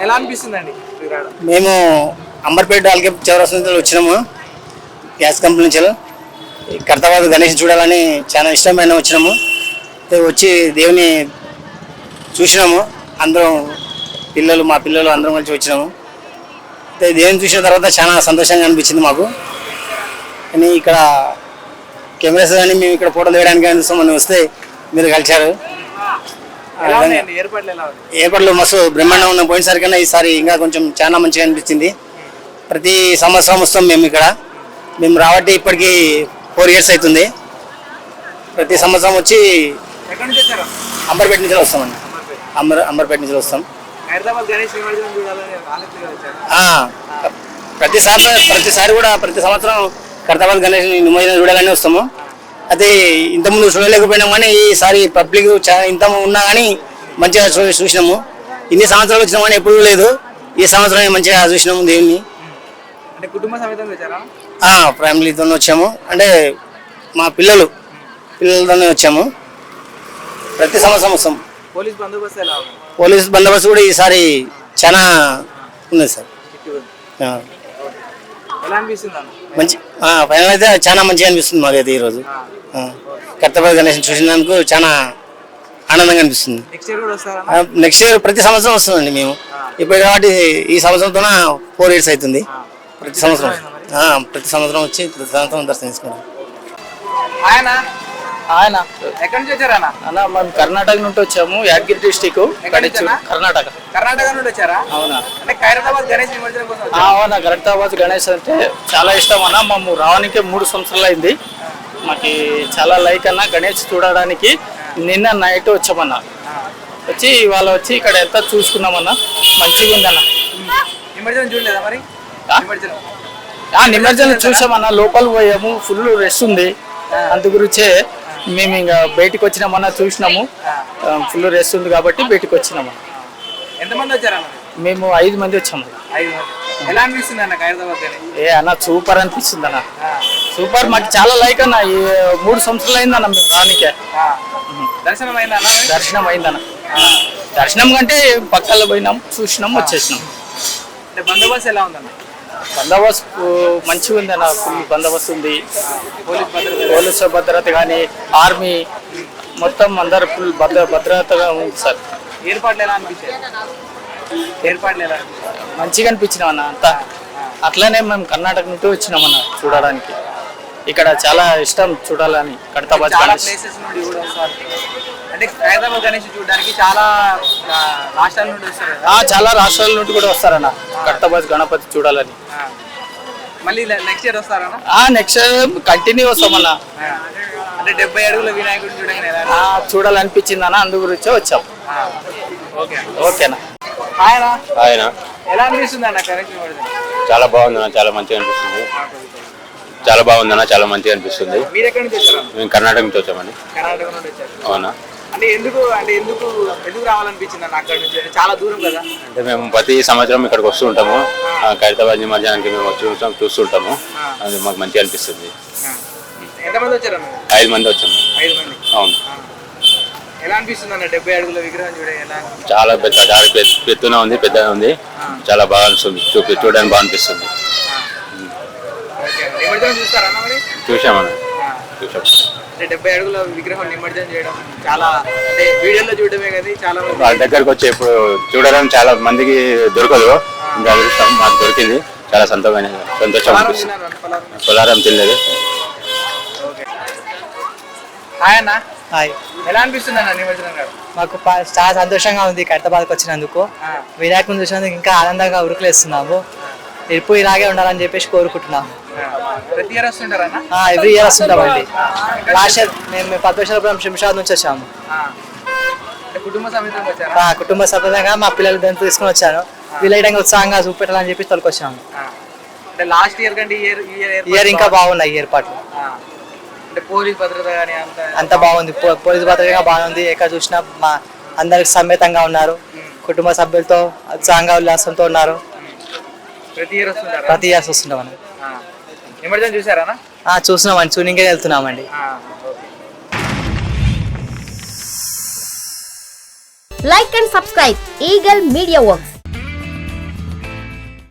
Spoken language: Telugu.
ఎలా అనిపిస్తుందండి? మేము అంబర్పేట ఆల్కే చౌరస్తా నుంచి వచ్చినాము, గ్యాస్ కంపెనీ నుంచి. కర్తాబాద్ గణేష్ చూడాలని చాలా ఇష్టమైన వచ్చినాము. వచ్చి దేవుని చూసినాము, అందరం మా పిల్లలు అందరం కలిసి వచ్చినాము. దేవుని చూసిన తర్వాత చాలా సంతోషంగా అనిపించింది మాకు. కానీ ఇక్కడ కెమెరాస్ కానీ మేము ఇక్కడ ఫోటోలు వేయడానికి కానీ వస్తే మీరు కలిశారు. ఏర్పాట్లు మస్తు బ్రహ్మాండంగా ఉన్న. పోయినసారి కన్నా ఈసారి ఇంకా కొంచెం చాలా మంచిగా అనిపించింది. ప్రతి సంవత్సరం వస్తాం మేము ఇక్కడ. మేము రాబట్టి ఇప్పటికీ 4 years అవుతుంది. ప్రతి సంవత్సరం వచ్చి అంబర్పేట నుంచి వస్తామండి. అంబర్పేట నుంచి వస్తాం. ప్రతిసారి కూడా ప్రతి సంవత్సరం ఖైరతాబాద్ గణేష్ నిమజ్జనం చూడాలని వస్తాము. అయితే ఇంతకుముందు చూడలేకపోయినాం, కానీ ఈసారి పబ్లిక్ ఇంత ఉన్నా కానీ మంచిగా చూసినాము. ఇన్ని సంవత్సరాలు వచ్చినాం కానీ ఎప్పుడు లేదు. ఈ సంవత్సరం మంచిగా చూసినాము దేవుని. ఫ్యామిలీతో వచ్చాము, అంటే మా పిల్లలతోనే వచ్చాము. ప్రతి సంవత్సరం వస్తాం. పోలీస్ బందోబస్తు కూడా ఈసారి చాలా ఉంది సార్. మంచి ఫైనల్ అయితే చాలా మంచిగా అనిపిస్తుంది మాకైతే ఈరోజు. ఖైరతాబాద్ గణేష్ చూసినందుకు చాలా ఆనందంగా అనిపిస్తుంది. నెక్స్ట్ ఇయర్ ప్రతి సంవత్సరం వస్తుందండి మేము. ఇప్పుడు కాబట్టి ఈ సంవత్సరంతో 4 years అవుతుంది. ప్రతి సంవత్సరం వచ్చి ప్రతి సంవత్సరం దర్శనం తీసుకుంటాం. ఆయన ఎక్కడి నుంచి వచ్చారా అన్న? మనం కర్ణాటక నుండి వచ్చాము, యాదగిరి డిస్టిక్, కర్ణాటక నుండి వచ్చారా? అవునా. అంటే ఖైరతాబాద్ గణేష్ నిమజ్జనం కోసం? అవునా. ఖైరతాబాద్ గణేష్ అంటే చాలా ఇష్టం అన్న. మేము రావడానికి 3 సంవత్సరాలు అయింది. మాకు చాలా లైక్ అన్న గణేష్ చూడడానికి. నిన్న నైట్ వచ్చామన్నా. వచ్చి ఇవాళ వచ్చి ఇక్కడ ఎంత చూసుకున్నామన్నా, మంచిగా ఉందన్న. నిమజ్జనం చూడలేదా మరి? నిమజ్జనం చూసామన్నా. లోపల పోయాము, ఫుల్ రెస్ట్ ఉంది. అందు గురించే మేము ఇంకా బయటికి వచ్చినామన్నా, చూసినాము. ఫుల్ రెస్ట్ ఉంది కాబట్టి బయటికి వచ్చినాము. ఎంతమంది వచ్చారా? మేము 5 మంది వచ్చాము. ఎలా అనిపిస్తుంది అన్న ఖైరతాబాద్ గణేష్? అన్న సూపర్ అనిపిస్తుంది అన్న, సూపర్. మాకు చాలా లైక్ అన్న. ఈ 3 సంవత్సరాలు అయిందన్న మేము రానికే. దర్శనం అయిందా? దర్శనం అయిందన్న. దర్శనం కంటే పక్కలో పోయినాం, చూసినాం, వచ్చేసినాం. అంటే బందోబస్తు ఎలా ఉందన్న? బందోబస్తు మంచిగా ఉంది అన్న. ఫుల్ బందోబస్తు ఉంది. పోలీస్ భద్రత కానీ, ఆర్మీ మొత్తం అందరు ఫుల్ భద్రతగా ఉంది సార్. ఏర్పాట్లు ఎలా అనిపించాయి? మంచిగా అనిపించినాం అన్న అంతా. అట్లనే మేము కర్ణాటక నుండి వచ్చినామన్న చూడడానికి. ఇక్కడ చాలా ఇష్టం చూడాలని ఖైరతాబాద్ గణేష్. అంటే ఖైరతాబాద్ గణేష్ చూడడానికి చాలా రాష్ట్రాల నుండి వస్తారు. చాలా రాష్ట్రాల నుండి కూడా వస్తారన్న ఖైరతాబాద్ గణపతి చూడాలని. మళ్ళీ నెక్స్ట్ ఇయర్ వస్తారన్న? నెక్స్ట్ ఇయర్ కంటిన్యూ వస్తామన్న. అంటే 70 అడుగుల వినాయకుడు చూడాలనిపించింది అన్న, అందు గురించే వచ్చాం. ఓకేనా. ఆయన ఎలా అనిపిస్తుంది అన్న గణేష్ నిమజ్జనం? చాలా బాగుందన్న, చాలా మంచిగా అనిపిస్తుంది. చాలా బాగుందన్న, చాలా మంచిగా అనిపిస్తుంది. మీరు ఎక్కడి నుంచి వచ్చారు? మేము కర్ణాటక నుంచి వచ్చామండి. కర్ణాటక నుండి వచ్చారు? అవునా. అంటే ఎందుకు రావాలనిపించింది అన్న అక్కడ నుంచి? చాలా దూరం కదా. అంటే మేము ప్రతి సంవత్సరం ఇక్కడికి వస్తూ ఉంటాము. ఖైరతాబాద్ నిమజ్జనానికి మేము చూస్తుంటాము. అది మాకు మంచిగా అనిపిస్తుంది. ఎంతమంది వచ్చారు? 5 మంది వచ్చాము. 5 మంది. అవును. ఎలా అనిపిస్తుంది అన్న 70 అడుగుల విగ్రహం చూడే? చాలా ఎత్తున ఉంది, పెద్దగా ఉంది. చాలా బాగా అనిపిస్తుంది, చూడడానికి బాగా అనిపిస్తుంది. చూసామన్న, చూసాం. అంటే 70 అడుగుల విగ్రహం నిమజ్జనం చేయడం చాలా, అంటే వీడియోలో చూడడమే కదా, చాలా వాళ్ళ దగ్గరకు వచ్చి ఇప్పుడు చూడడం చాలా మందికి దొరకదు. ఇంకా అదృష్టం మాకు దొరికింది. చాలా సంతోషం అనిపిస్తుంది. పొలారం తినలేదు. ఎలా అనిపిస్తుంది అన్న నిమజ్జనం గారు? మాకు చాలా సంతోషంగా ఉంది ఖైరతాబాద్కి వచ్చినందుకు. వినాయకుని చూసినందుకు ఇంకా ఆనందంగా ఉరుకులేస్తున్నాము. ఎప్పుడు ఇలాగే ఉండాలని చెప్పేసి కోరుకుంటున్నాము. ప్రతి ఇయర్ వస్తుంటారా? ఎవ్రీ ఇయర్ వస్తుంటామండి. లాస్ట్ ఇయర్ మేము పద్మశాలపురం శంషాబాద్ నుంచి వచ్చాము. కుటుంబ సమేతంగా మా పిల్లలు దాన్ని తీసుకుని వచ్చాను. వీళ్ళ ఉత్సాహంగా చూపెట్టాలని చెప్పి తొలకొచ్చాము. లాస్ట్ ఇయర్ కంటే ఇయర్ ఇంకా బాగున్నాయి ఏర్పాట్లు. పోలీస్ భద్రత అంత బాగుంది. పోలీస్ భద్రత బాగుంది. ఎక్కడ చూసినా మా అందరికి సమేతంగా ఉన్నారు. కుటుంబ సభ్యులతో ఉత్సాహంగా ఉల్లాసంతో ఉన్నారు. ప్రతి ఇయర్ వస్తుంటామని. చూసారా? చూస్తున్నామండి, చూనింగే వెళ్తున్నామండి. Like and subscribe Eagle Media Works.